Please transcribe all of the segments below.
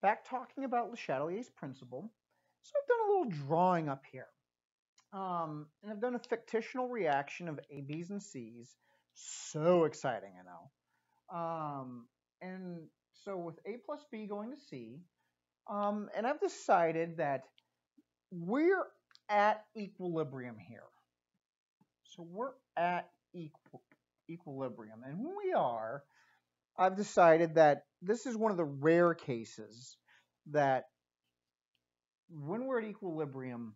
back talking about Le Chatelier's principle. So I've done a little drawing up here. And I've done a fictional reaction of A, B's, and C's. So exciting, I know. And so with A plus B going to C, and I've decided that we're at equilibrium here. So we're at equilibrium. And when we are, I've decided that this is one of the rare cases that when we're at equilibrium,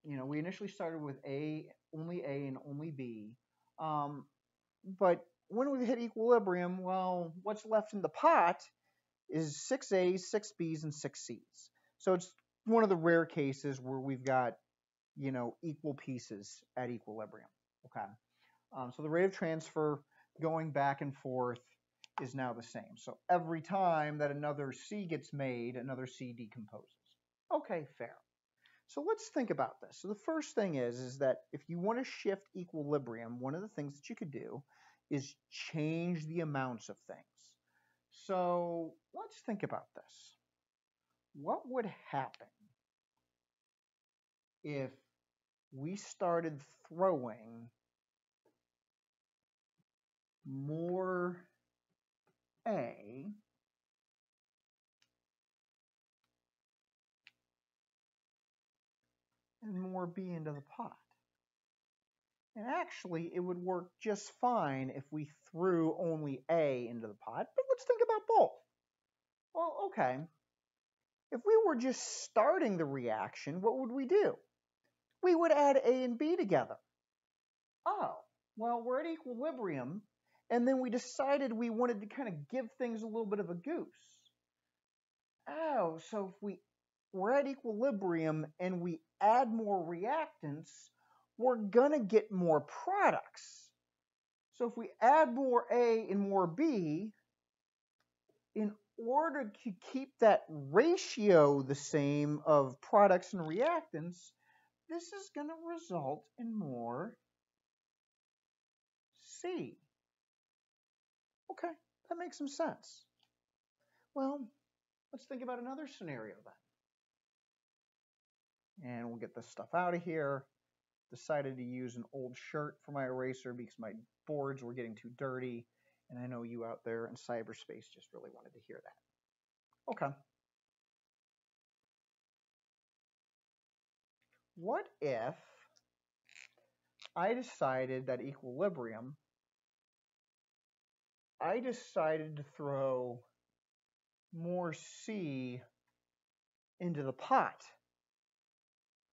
we initially started with A and only B. But when we hit equilibrium, well, what's left in the pot is 6A's, 6B's, and 6C's. So it's one of the rare cases where we've got, equal pieces at equilibrium. Okay. So the rate of transfer going back and forth is now the same. So every time that another C gets made, another C decomposes. Okay, fair. So let's think about this. So the first thing is that if you want to shift equilibrium, one of the things that you could do is change the amounts of things. So let's think about this. What would happen if we started throwing more A and more B into the pot? And actually, it would work just fine if we threw only A into the pot, but let's think about both. Well, okay, if we were just starting the reaction, what would we do? We would add A and B together. Oh, well, we're at equilibrium, and then we decided we wanted to kind of give things a little bit of a goose. Oh, so if we're at equilibrium and we add more reactants, we're going to get more products. So if we add more A and more B, in order to keep that ratio the same of products and reactants, this is going to result in more C. Okay, that makes some sense. Well, let's think about another scenario then. And we'll get this stuff out of here. Decided to use an old shirt for my eraser because my boards were getting too dirty. And I know you out there in cyberspace just really wanted to hear that. Okay. What if I decided that equilibrium, I decided to throw more C into the pot?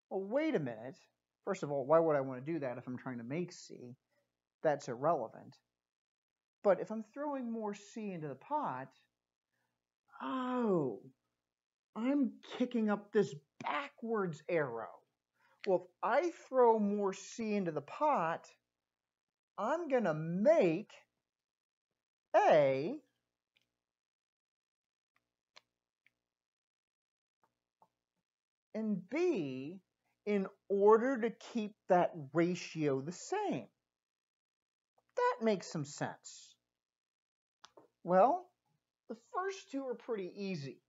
Well, wait a minute. First of all, why would I want to do that if I'm trying to make C? That's irrelevant. But if I'm throwing more C into the pot, oh, I'm kicking up this backwards arrow. Well, if I throw more C into the pot, I'm going to make A and B in order to keep that ratio the same. That makes some sense. Well, the first two are pretty easy.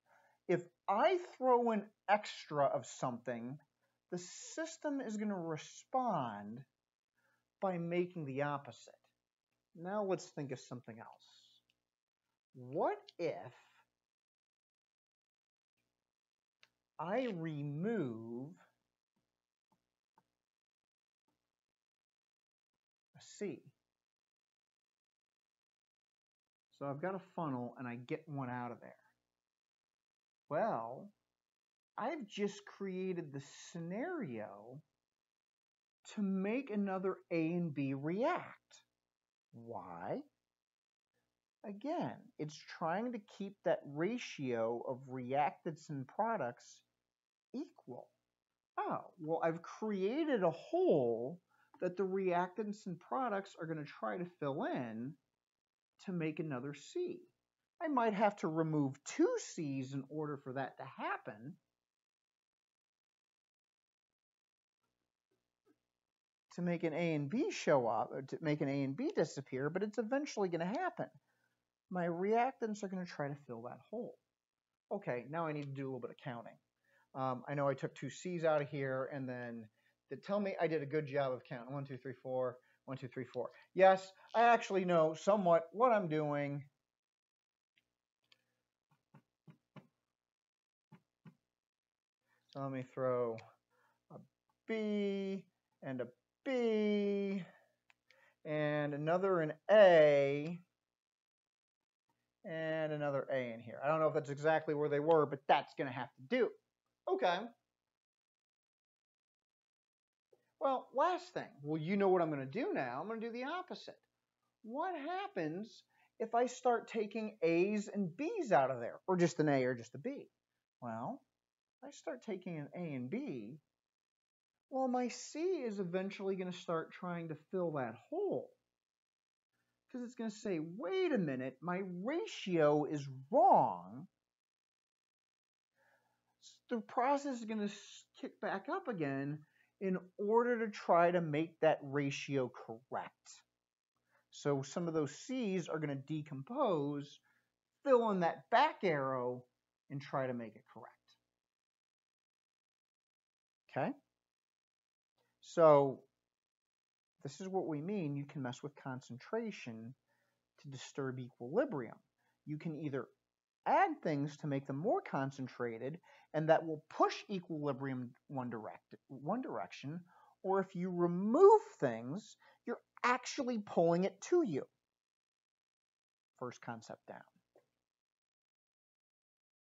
If I throw an extra of something, the system is going to respond by making the opposite. Now let's think of something else. What if I remove a C? So I've got a funnel and I get one out of there. Well, I've just created the scenario to make another A and B react. Why? Again, it's trying to keep that ratio of reactants and products equal. Oh, well, I've created a hole that the reactants and products are going to try to fill in to make another C. I might have to remove two C's in order for that to happen. To make an A and B show up, or to make an A and B disappear, but it's eventually going to happen. My reactants are going to try to fill that hole. okay, now I need to do a little bit of counting. I know I took 2 C's out of here, and then they tell me I did a good job of counting. 1, 2, 3, 4, 1, 2, 3, 4. Yes, I actually know somewhat what I'm doing. So let me throw a B and a B and another an A and another A in here. I don't know if that's exactly where they were, but that's going to have to do. Okay. Well, last thing. Well, you know what I'm going to do now. I'm going to do the opposite. What happens if I start taking A's and B's out of there, or just an A or just a B? Well, if I start taking an A and B, well, my C is eventually going to start trying to fill that hole. Because it's going to say, wait a minute, my ratio is wrong. The process is going to kick back up again in order to try to make that ratio correct. So some of those C's are going to decompose, fill in that back arrow, and try to make it correct. Okay? So this is what we mean. You can mess with concentration to disturb equilibrium. You can either add things to make them more concentrated, and that will push equilibrium one direction, or if you remove things, you're actually pulling it to you. First concept down.